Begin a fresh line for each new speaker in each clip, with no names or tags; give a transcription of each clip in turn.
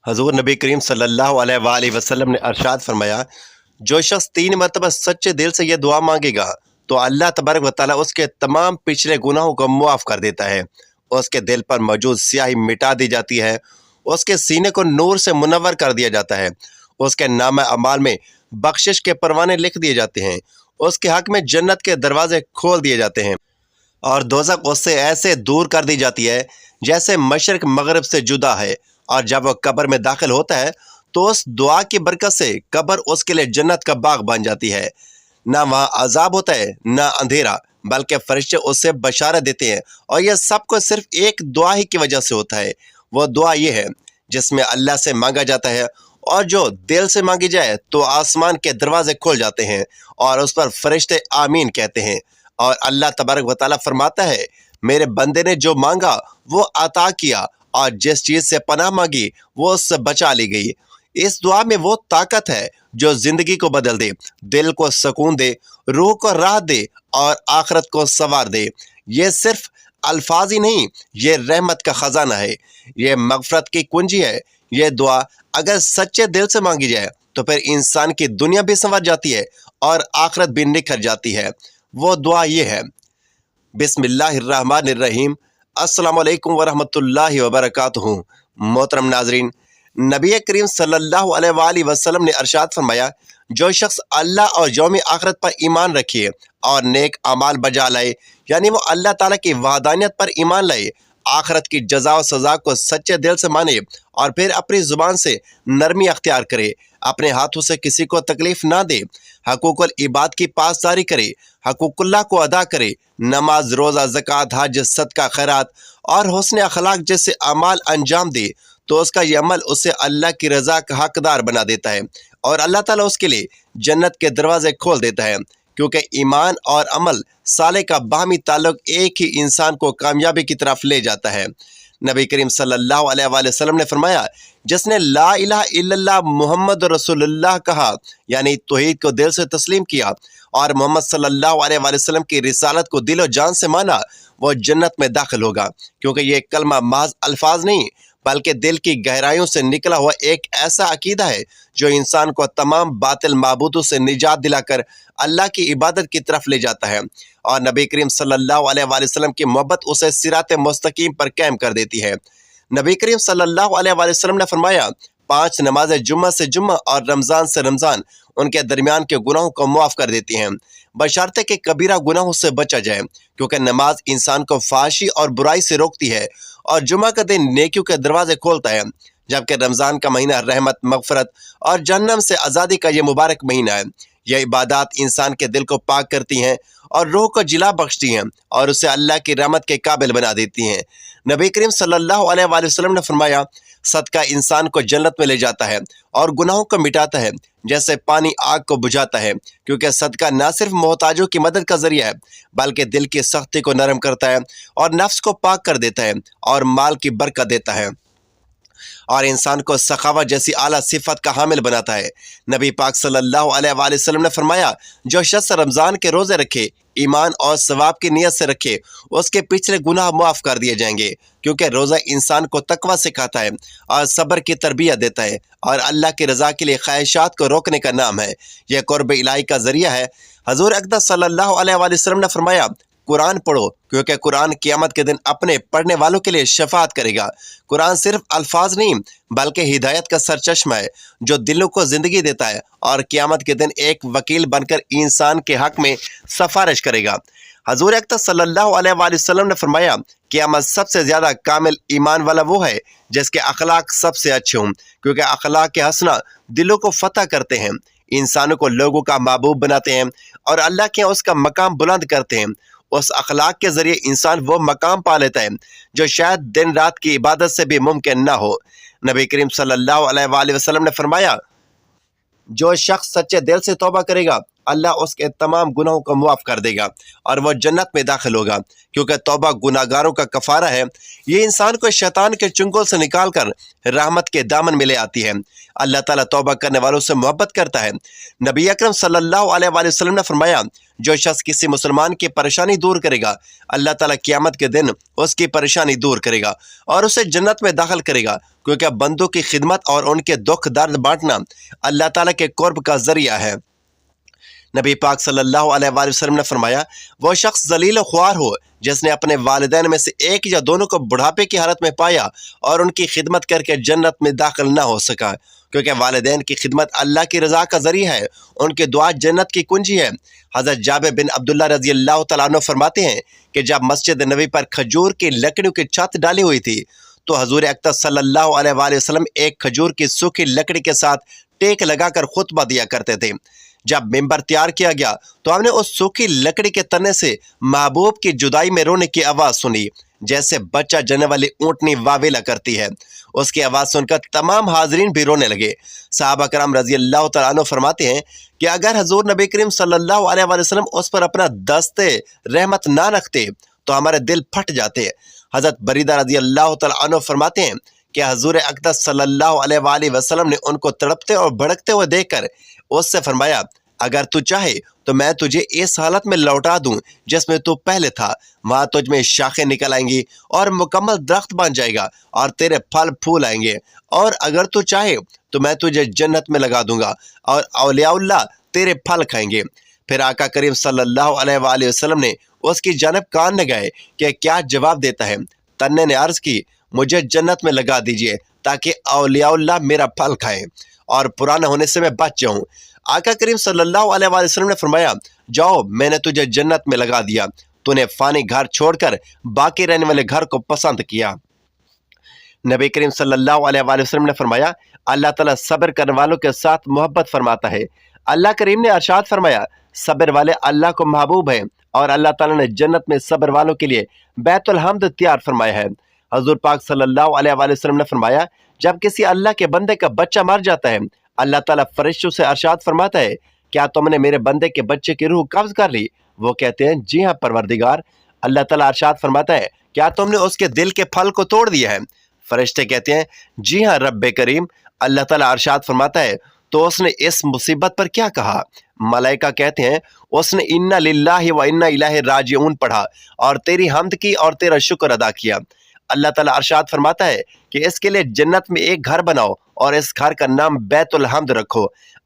हजूर नबी करीम सल्लल्लाहु अलैहि वसल्लम ने अरशाद फरमाया, जो शख्स 3 मरतबा सच्चे दिल से यह दुआ मांगेगा तो अल्लाह तबारक व तआला उसके तमाम पिछले गुनाहों को मुआफ़ कर देता है। उसके दिल पर मौजूद स्याही मिटा दी जाती है, उसके सीने को नूर से मुनव्वर कर दिया जाता है, उसके नाम अमाल में बख्शिश के परवाने लिख दिए जाते हैं, उसके हक में जन्नत के दरवाजे खोल दिए जाते हैं और दोज़ख उससे ऐसे दूर कर दी जाती है जैसे मशरक मगरब से जुदा है। और जब वह कब्र में दाखिल होता है तो उस दुआ की बरकत से कब्र उसके लिए जन्नत का बाग बन जाती है। ना वहाँ अजाब होता है ना अंधेरा, बल्कि फरिश्ते उससे बशारत देते हैं और यह सब कुछ सिर्फ एक दुआ ही की वजह से होता है। वो दुआ ये है जिसमें अल्लाह से मांगा जाता है और जो दिल से मांगी जाए तो आसमान के दरवाजे खुल जाते हैं और उस पर फरिश्ते आमीन कहते हैं। और अल्लाह तबारक व तआला फरमाता है, मेरे बंदे ने जो मांगा वो अता किया और जिस चीज़ से पनाह मांगी वो उससे बचा ली गई। इस दुआ में वो ताकत है जो ज़िंदगी को बदल दे, दिल को सुकून दे, रूह को राहत दे और आखिरत को संवार दे। ये सिर्फ अल्फाज ही नहीं, ये रहमत का ख़जाना है, ये मगफरत की कुंजी है। ये दुआ अगर सच्चे दिल से मांगी जाए तो फिर इंसान की दुनिया भी संवर जाती है और आखिरत भी निखर जाती है। वो दुआ ये है, बिस्मिल्लाहिर्रहमानिर्रहीम, अस्सलाम वालेकुम वरहमतुल्लाहि वबरकातुहू। मोहतरम नाजरीन, नबी करीम सल्लल्लाहु अलैहि वसल्लम ने अरशाद फरमाया, जो शख्स अल्लाह और यौम आखिरत पर ईमान रखे और नेक अमाल बजा लाए, यानी वो अल्लाह ताला की वहदानियत पर ईमान लाए, आखिरत की जज़ा और सज़ा को सच्चे दिल से माने और फिर अपनी ज़ुबान से नरमी अख्तियार करे, अपने हाथों से किसी को तकलीफ़ ना दे, हकूकुल इबाद की पासदारी करे, हकूकुल्लाह को अदा करे, नमाज, रोज़ा, ज़कात, हज, सदका, खैरात और हुस्न अखलाक जैसे अमाल अंजाम दे, तो उसका ये अमल उसे अल्लाह की रज़ा का हकदार बना देता है और अल्लाह ताला उसके लिए जन्नत के दरवाजे खोल देता है। क्योंकि ईमान और अमल साले का बाहमी ताल्लुक एक ही इंसान को कामयाबी की तरफ ले जाता है। नबी करीम सल्लल्लाहु अलैहि वसल्लम ने फरमाया, जिसने ला इलाहा इल्लल्लाह मुहम्मद रसूलुल्लाह कहा, यानी तौहीद को दिल से तस्लीम किया और मोहम्मद सल्लल्लाहु अलैहि वसल्लम की रिसालत को दिलो जान से माना, वो जन्नत में दाखिल होगा। क्योंकि ये कलमा महज अल्फाज नहीं बल्कि दिल की गहराइयों से निकला हुआ एक ऐसा अकीदा है जो इंसान को तमाम बातिल माबूदों से निजात दिलाकर अल्लाह की इबादत की तरफ ले जाता है और नबी करीम सल्लल्लाहु अलैहि वसल्लम की मोहब्बत उसे सिरात मुस्तकीम पर कायम कर देती है। नबी करीम सल्लल्लाहु अलैहि वसल्लम ने फरमाया, 5 नमाज़ें जुम्मा से जुम्मा और रमज़ान से रमज़ान उनके दरमियान के गुनाहों को मुआफ़ कर देती हैं, बशर्ते कि कबीरा गुनाहों से बचा जाए। क्योंकि नमाज इंसान को फाशी और बुराई से रोकती है और जुमा का दिन नेकियों के दरवाजे खोलता है, जबकि रमज़ान का महीना रहमत, मगफरत और जहन्नम से आज़ादी का ये मुबारक महीना है। यह इबादत इंसान के दिल को पाक करती हैं और रूह को जिला बख्शती हैं और उसे अल्लाह की रहमत के काबिल बना देती हैं। नबी करीम सल्लल्लाहु अलैहि वसल्लम ने फरमाया, सदका इंसान को जन्नत में ले जाता है और गुनाहों को मिटाता है जैसे पानी आग को बुझाता है। क्योंकि सदका न सिर्फ मोहताजों की मदद का जरिया है बल्कि दिल की सख्ती को नरम करता है और नफ्स को पाक कर देता है और माल की बरकत देता है और इंसान को सखावत जैसी आला सिफत का हामिल बनाता है। नबी पाक सल्लल्लाहु अलैहि वसल्लम ने फरमाया, जो शख्स रमज़ान के रोज़े रखे, ईमान और सवाब की नीयत से रखे, उसके पिछले गुनाह माफ़ कर दिए जाएंगे। क्योंकि रोज़ा इंसान को तकवा सिखाता है और सब्र की तरबियत देता है और अल्लाह की रज़ा के लिए ख्वाहिशात को रोकने का नाम है। यह कुर्ब इलाही का ज़रिया है। हज़ूर अक़दस सल्लल्लाहु अलैहि वसल्लम ने फरमाया, कुरान पढ़ो क्योंकि कुरान क़यामत के दिन अपने पढ़ने वालों के लिए शफाअत करेगा। कुरान सिर्फ अल्फाज नहीं बल्कि हिदायत का सरचश्मा है जो दिलों को ज़िंदगी देता है और क़यामत के दिन एक वकील बनकर इंसान के हक़ में सिफारिश करेगा। हज़ूर अक़दस सल्लल्लाहु अलैहि वसल्लम ने फरमाया, क़यामत सबसे ज़्यादा कामिल ईमान वाला वो है जिसके अखलाक सबसे अच्छे हों, क्योंकि अखलाक के हसना दिलों को फतह करते हैं, इंसानों को लोगों का महबूब बनाते हैं और अल्लाह के यहाँ उसका मकाम बुलंद करते हैं। उस अखलाक के ज़रिए इंसान वो मकाम पा लेता है जो शायद दिन रात की इबादत से भी मुमकिन ना हो। नबी करीम सल्लल्लाहु अलैहि वसल्लम ने फरमाया, जो शख्स सच्चे दिल से तौबा करेगा अल्लाह उसके तमाम गुनाहों को मुआफ़ कर देगा और वह जन्नत में दाखिल होगा, क्योंकि तौबा गुनाहगारों का कफ़ारा है। ये इंसान को शैतान के चुंगल से निकाल कर रहमत के दामन में ले आती है। अल्लाह ताला तौबा करने वालों से मोहब्बत करता है। नबी अकरम सल्लल्लाहु अलैहि वसल्लम ने फरमाया, जो शख्स किसी मुसलमान की परेशानी दूर करेगा, अल्लाह ताला क़यामत के दिन उसकी परेशानी दूर करेगा और उसे जन्नत में दाखिल करेगा, क्योंकि बंदों की खिदमत और उनके दुख दर्द बांटना अल्लाह ताला के कुर्ब का जरिया है। नबी पाक सल्लल्लाहु अलैहि वसल्लम ने फरमाया, वो शख्स जलील ख्वार हो जिसने अपने वालिदैन में से एक या दोनों को बुढ़ापे की हालत में पाया और उनकी खिदमत करके जन्नत में दाखिल ना हो सका, क्योंकि वालिदैन की खिदमत अल्लाह की रज़ा का ज़रिया है। उनकी दुआ जन्नत की कुंजी है। हज़रत जाबिर बिन अब्दुल्लाह रज़ी अल्लाह तआला अन्हु फरमाते हैं कि जब मस्जिद नबी पर खजूर की लकड़ियों की छत डाली हुई थी, तो हजूर अक़दस सल्लल्लाहु अलैहि वसल्लम एक खजूर की सूखी लकड़ी के साथ टेक लगाकर खुतबा दिया करते थे। जब मिंबर तैयार किया गया तो हमने उस सूखी लकड़ी के तने से महबूब की जुदाई में रोने की आवाज़ सुनी, जैसे बच्चा जने वाली ऊँटनी वावेला करती है। उसकी आवाज़ सुनकर तमाम हाजरीन भी रोने लगे। सहाबा कराम रज़ी अल्लाह तआला अन्हु फरमाते हैं कि अगर हजूर नबी करीम सल्लल्लाहु अलैहि वसल्लम उस पर अपना दस्ते रहमत ना रखते तो हमारे दिल फट जाते। हज़रत बरीदा रज़ी अल्लाह तआला अन्हु फरमाते हैं कि हजूर अक़दस सल्लल्लाहु अलैहि वसल्लम ने उनको तड़पते और भड़कते हुए देखकर उससे फरमाया, अगर तू चाहे तो मैं तुझे इस हालत में लौटा दूं जिसमें तू पहले था। वहाँ तुझ में शाखें निकल आएंगी और मुकम्मल दरख्त बन जाएगा और तेरे फल फूल आएंगे, और अगर तू चाहे तो मैं तुझे जन्नत में लगा दूंगा और औलियाउल्लाह तेरे फल खाएंगे। फिर आका करीम सल्लल्लाहु अलैहि वसल्लम ने उसकी जानब कान लगाए कि क्या जवाब देता है। तन्ने ने अर्ज़ की, मुझे जन्नत में लगा दीजिए ताकि औलियाउल्लाह मेरा फल खाएं और पुराना होने से मैं बच जाऊं। आका करीम सल्लल्लाहु अलैहि वसल्लम ने फरमाया, जाओ मैंने तुझे जन्नत में लगा दिया, तूने फानी घर छोड़कर बाकी रहने वाले घर को पसंद किया। नबी करीम सल्लल्लाहु अलैहि वसल्लम ने फरमाया, अल्लाह ताला सब्र करने वालों के साथ मोहब्बत फरमाता है। अल्लाह करीम ने अरशाद फरमाया, सब्र वाले अल्लाह को महबूब है और अल्लाह ताला ने जन्नत में सब्र वालों के लिए बैतुल हम्द तैयार फरमाया है। हजूर पाक सल्लल्लाहु अलैहि वसल्लम ने फरमाया, जब किसी अल्लाह के बंदे का बच्चा मर जाता है, अल्लाह ताला फरिश्तों से अरशाद फरमाता है, क्या तुमने मेरे बंदे के बच्चे की रूह कब्ज कर ली? वो कहते हैं, जी हाँ परवरदिगार। अल्लाह ताला अरशाद फरमाता है, क्या तुमने उसके दिल के फल को तोड़ दिया है? फरिश्ते कहते हैं, जी हाँ रब्बे करीम। अल्लाह ताला अरशाद फरमाता है, तो उसने इस मुसीबत पर क्या कहा? मलाइका कहते हैं, उसने इन्ना लिल्लाहि व इन्ना इलैहि राजिऊन पढ़ा और तेरी हम्द की और तेरा शुक्र अदा किया। अल्लाह ताला अरशाद फरमाता है कि इसके लिए जन्नत में एक घर बनाओ और इस घर का नाम बैतुल हम्द रखो।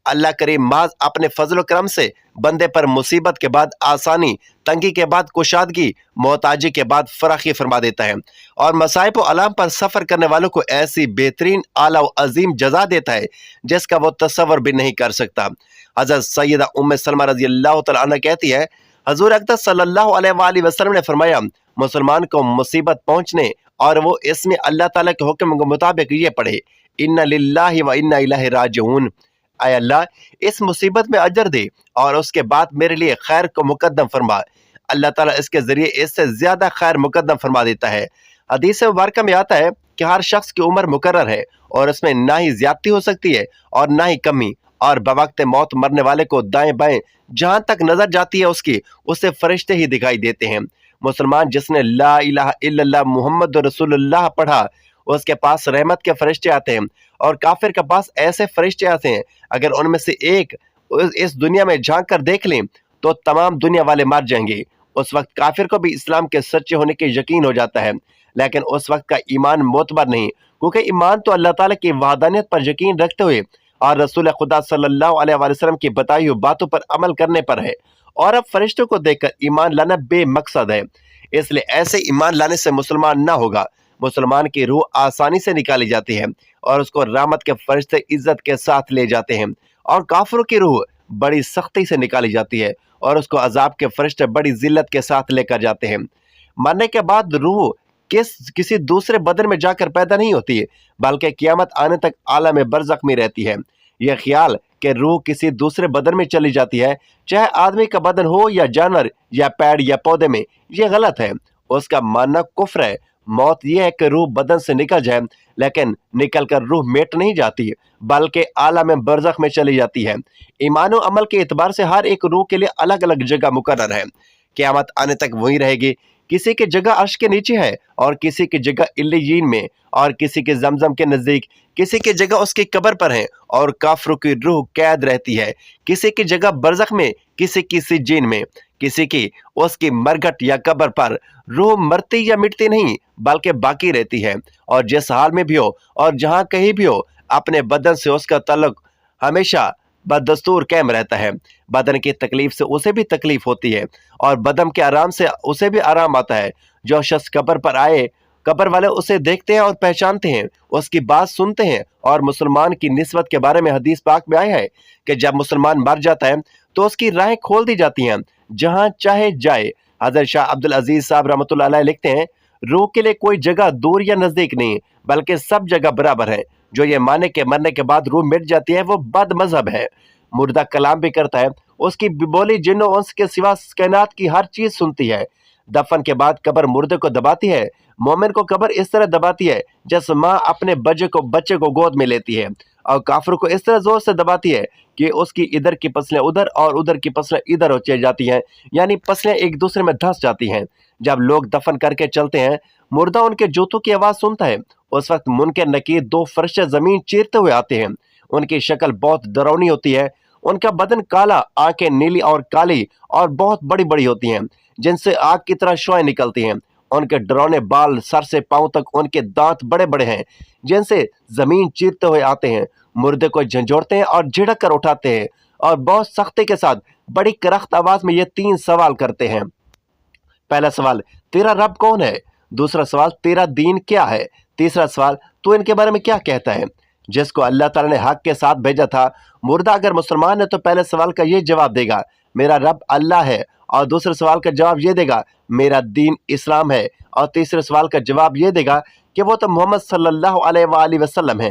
अल्लाह करीम माज अपने फजल करम से बंदे पर मुसीबत के बाद आसानी, तंगी के बाद कुशादगी, मोहताजी के बाद फराखी फरमा देता है और मसाइब और अलाम पर सफ़र करने वालों को ऐसी बेहतरीन आला व अजीम जजा देता है जिसका वो तसव्वुर भी नहीं कर सकता। हज़रत सैयदा उम्मे सलमा रज़ी अल्लाह तआला अन्हा कहती है, हजूर अक़दस सल्लल्लाहु अलैहि वसल्लम ने फरमाया, मुसलमान को मुसीबत पहुँचने और वो इसमें अल्लाह ताला के हुक्म के मुताबिक ये पढ़े, इन्ना लिल्लाहि व इन्ना इलैहि राजिऊन। आय अल्लाह इस मुसीबत में अजर दे और उसके बाद मेरे लिए खैर को मुकद्दम फरमा। अल्लाह ताला इसके जरिए इससे ज्यादा खैर मुकद्दम फरमा देता है। हदीस मुबारक में आता है कि हर शख्स की उम्र मुकर्रर है और इसमें ना ही ज्यादती हो सकती है और ना ही कमी, और बवक्त मौत मरने वाले को दाएं बाएं जहां तक नजर जाती है उससे फरिश्ते ही दिखाई देते हैं। मुसलमान जिसने ला इलाहा इल्लल्लाह मुहम्मद रसूलुल्लाह पढ़ा, उसके पास रहमत के फरिश्ते आते हैं और काफिर के पास ऐसे फरिश्ते आते हैं, अगर उनमें से एक इस दुनिया में झांक कर देख लें तो तमाम दुनिया वाले मर जाएंगे। उस वक्त काफिर को भी इस्लाम के सच्चे होने के यकीन हो जाता है, लेकिन उस वक्त का ईमान मोतबर नहीं, क्योंकि ईमान तो अल्लाह ताला की वहदानियत पर यकीन रखते हुए और रसूल खुदा सल्लल्लाहु अलैहि वसल्लम की बताई हुई बातों पर अमल करने पर है। और अब फरिश्तों को देखकर ईमान लाना बेमकसद है, इसलिए ऐसे ईमान लाने से मुसलमान ना होगा। मुसलमान की रूह आसानी से निकाली जाती है और उसको रहमत के फरिश्ते इज्जत के साथ ले जाते हैं, और काफिरों की रूह बड़ी सख्ती से निकाली जाती है और उसको अजाब के फरिश्ते बड़ी जिल्लत के साथ लेकर जाते हैं। मरने के बाद रूह किसी दूसरे बदन में जाकर पैदा नहीं होती है, बल्कि क़यामत आने तक आलम बरज़ख में रहती है। यह ख्याल कि रूह किसी दूसरे बदन में चली जाती है, चाहे आदमी का बदन हो या जानवर या पेड़ या पौधे में, यह गलत है। उसका मानना कुफ्र है। मौत यह है कि रूह बदन से निकल जाए, लेकिन निकल कर रूह मिट नहीं जाती बल्कि आलम बरज़ख में चली जाती है। ईमान और अमल के एतबार से हर एक रूह के लिए अलग अलग जगह मुकर्रर है। क़यामत आने तक वहीं रहेगी। किसी की जगह अर्श के नीचे है और किसी की जगह इल्लियीन में, और किसी के जमजम के नजदीक, किसी की जगह उसकी कब्र पर है और काफिरों की रूह कैद रहती है। किसी की जगह बरज़ख में, किसी की सिज्जीन में, किसी की उसकी मरघट या कब्र पर। रूह मरती या मिटती नहीं बल्कि बाकी रहती है, और जिस हाल में भी हो और जहां कहीं भी हो, अपने बदन से उसका ताल्लुक हमेशा बदस्तूर कायम रहता है। बदन की तकलीफ से उसे भी तकलीफ होती है और बदन के आराम से उसे भी आराम आता है। जो शख्स कब्र पर आए, कब्र वाले उसे देखते हैं और पहचानते हैं, उसकी बात सुनते हैं। और मुसलमान की निस्बत के बारे में हदीस पाक में आया है कि जब मुसलमान मर जाता है तो उसकी राहें खोल दी जाती हैं, जहां चाहे जाए। हजरत शाह अब्दुल अजीज साहब रहमतुल्लाह अलैह लिखते हैं, रूह के लिए कोई जगह दूर या नजदीक नहीं, बल्कि सब जगह बराबर है। जो ये माने के मरने के बाद रूह मिट जाती है वो बद मजहब है। मुर्दा कलाम भी करता है, उसकी बोली जिन्नो अंश के सिवा कायनात की हर चीज सुनती है। दफन के बाद कब्र मुर्दे को दबाती है। मोमिन को कब्र इस तरह दबाती है जैसे माँ अपने बच्चे को गोद में लेती है, और काफिर को इस तरह जोर से दबाती है कि उसकी इधर की पसलें उधर और उधर की पसलें इधर हो चली जाती हैं, यानी पसलें एक दूसरे में धंस जाती हैं। जब लोग दफन करके चलते हैं, मुर्दा उनके जूतों की आवाज सुनता है। उस वक्त मुनकर नकीर दो फरिश्ते जमीन चीरते हुए आते हैं। उनकी शक्ल बहुत डरावनी होती है। उनका बदन काला, आंखें नीली और काली और बहुत बड़ी बड़ी होती हैं, जिनसे आग की तरह शुआएं निकलती हैं। उनके डरावने बाल सर से पांव तक, उनके दांत बड़े बड़े हैं जिनसे जमीन चीरते हुए आते हैं। मुर्दे को झंझोड़ते हैं और झिड़क कर उठाते हैं, और बहुत सख्ती के साथ बड़ी करख्त आवाज में ये 3 सवाल करते हैं। पहला सवाल, तेरा रब कौन है? दूसरा सवाल, तेरा दीन क्या है? तीसरा सवाल, तू इनके बारे में क्या कहता है? जिसको अल्लाह ताला ने हक के साथ भेजा था, मुर्दा अगर मुसलमान है तो पहले सवाल का ये जवाब देगा, मेरा रब अल्लाह है, और दूसरे सवाल का जवाब ये देगा, मेरा दीन इस्लाम है, और तीसरे सवाल का जवाब ये देगा कि वो तो मोहम्मद सल्लल्लाहु अलैहि वसल्लम है।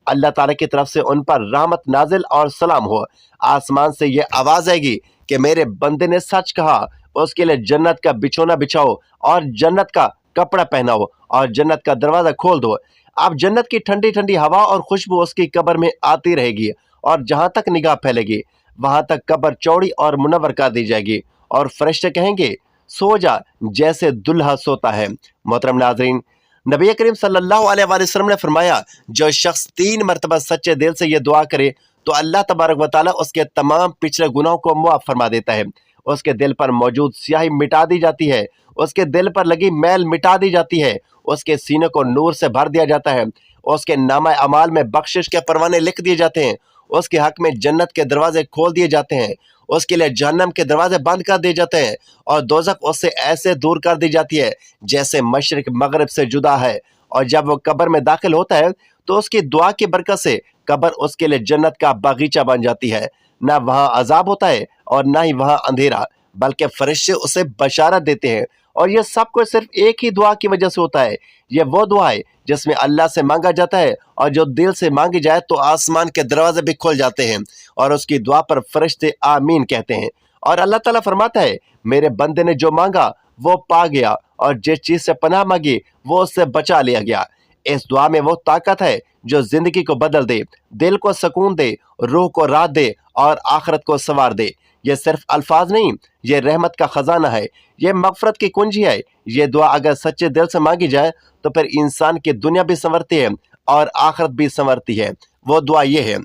अल्लाह ताला की तरफ से उन पर रहमत नाजिल और सलाम हो। आसमान से ये आवाज आएगी कि मेरे बंदे ने सच कहा, उसके लिए जन्नत का बिछोना बिछाओ और जन्नत का कपड़ा पहनाओ और जन्नत का दरवाजा खोल दो। अब जन्नत की ठंडी ठंडी हवा और खुशबू उसकी कब्र में आती रहेगी, और जहां तक निगाह फैलेगी वहां तक कब्र चौड़ी और मुनव्वर कर दी जाएगी, और फरिश्ते कहेंगे, सो जा जैसे दुल्हा सोता है। मोहतरम नाज़रीन, नबी करीम सल्लल्लाहु अलैहि वसल्लम ने फरमाया, जो शख्स 3 मरतबा सच्चे दिल से ये दुआ करे तो अल्लाह तबारक व तआला उसके तमाम पिछले गुनाहों को मुआफ फरमा देता है। उसके दिल पर मौजूद स्याही मिटा दी जाती है, उसके दिल पर लगी मैल मिटा दी जाती है, उसके सीने को नूर से भर दिया जाता है, उसके नामा अमाल में बख्शिश के परवाने लिख दिए जाते हैं, उसके हक में जन्नत के दरवाजे खोल दिए जाते हैं, उसके लिए जहन्नम के दरवाजे बंद कर दिए जाते हैं, और दोज़ख उससे ऐसे दूर कर दी जाती है जैसे मशरिक मगरिब से जुदा है। और जब वो कब्र में दाखिल होता है तो उसकी दुआ की बरकत से कब्र उसके लिए जन्नत का बागीचा बन जाती है। ना वहाँ अजाब होता है और ना ही वहाँ अंधेरा, बल्कि फरिश्ते उसे बशारत देते हैं। और यह सब कुछ सिर्फ एक ही दुआ की वजह से होता है। यह वो दुआ है जिसमें अल्लाह से मांगा जाता है, और जो दिल से मांगी जाए तो आसमान के दरवाजे भी खुल जाते हैं और उसकी दुआ पर फरिश्ते आमीन कहते हैं। और अल्लाह ताला फरमाता है, मेरे बंदे ने जो मांगा वो पा गया, और जिस चीज से पनाह मांगी वो उससे बचा लिया गया। इस दुआ में वो ताकत है जो जिंदगी को बदल दे, दिल को सुकून दे, रूह को राहत दे और आखिरत को संवार दे। ये सिर्फ अल्फाज नहीं, ये रहमत का खजाना है, ये मगफरत की कुंजी है। ये दुआ अगर सच्चे दिल से मांगी जाए तो फिर इंसान की दुनिया भी संवरती है और आखिरत भी संवरती है। वो दुआ ये है,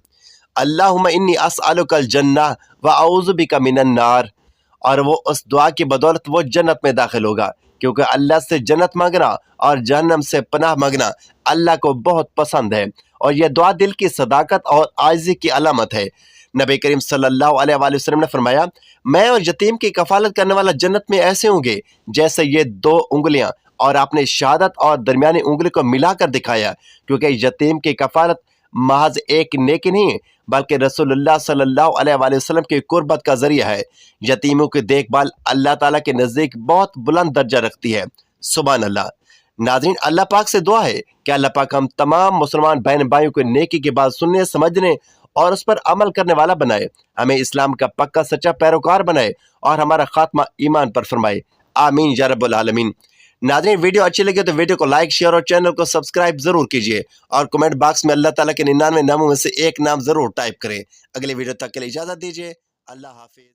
अल्लाहुम्मा इन्नी अस्अलुकल जन्नह व अऊज़ु बिका मिनन नार। और वो उस दुआ की बदौलत वो जन्नत में दाखिल होगा, क्योंकि अल्लाह से जन्नत मांगना और जहन्नम से पनाह मांगना अल्लाह को बहुत पसंद है। और यह दुआ दिल की सदाकत और आजिज़ी की अलामत है। नबी करीम सल्लल्लाहु अलैहि वसल्लम ने फरमाया, मैं और यतीम की कफालत करने वाला जन्नत में ऐसे होंगे जैसे ये 2 उंगलियां, और आपने शहादत और दरमियानी उंगली को मिलाकर दिखाया, क्योंकि यतीम की कफालत महज एक नेकी नहीं बल्कि रसूलुल्लाह सल्लल्लाहु अलैहि वसल्लम की कुर्बत का जरिया है। यतीमों की देखभाल अल्लाह ताला के नज़दीक बहुत बुलंद दर्जा रखती है। सुभान अल्लाह। नाज़रीन, अल्लाह पाक से दुआ है कि अल्लाह पाक हम तमाम मुसलमान बहन भाइयों को नेकी की बात सुनने, समझने और उस पर अमल करने वाला बनाए, हमें इस्लाम का पक्का सच्चा पैरोकार बनाए और हमारा खात्मा ईमान पर फरमाए। आमीन या रब्बुल आलमीन। ناظرین ویڈیو اچھی لگے تو ویڈیو کو لائک شیئر اور چینل کو سبسکرائب ضرور کیجیے اور کمنٹ باکس میں اللہ تعالیٰ کے 99 ناموں میں سے ایک نام ضرور ٹائپ کریں۔ اگلے ویڈیو تک کے لیے اجازت دیجیے، اللہ حافظ۔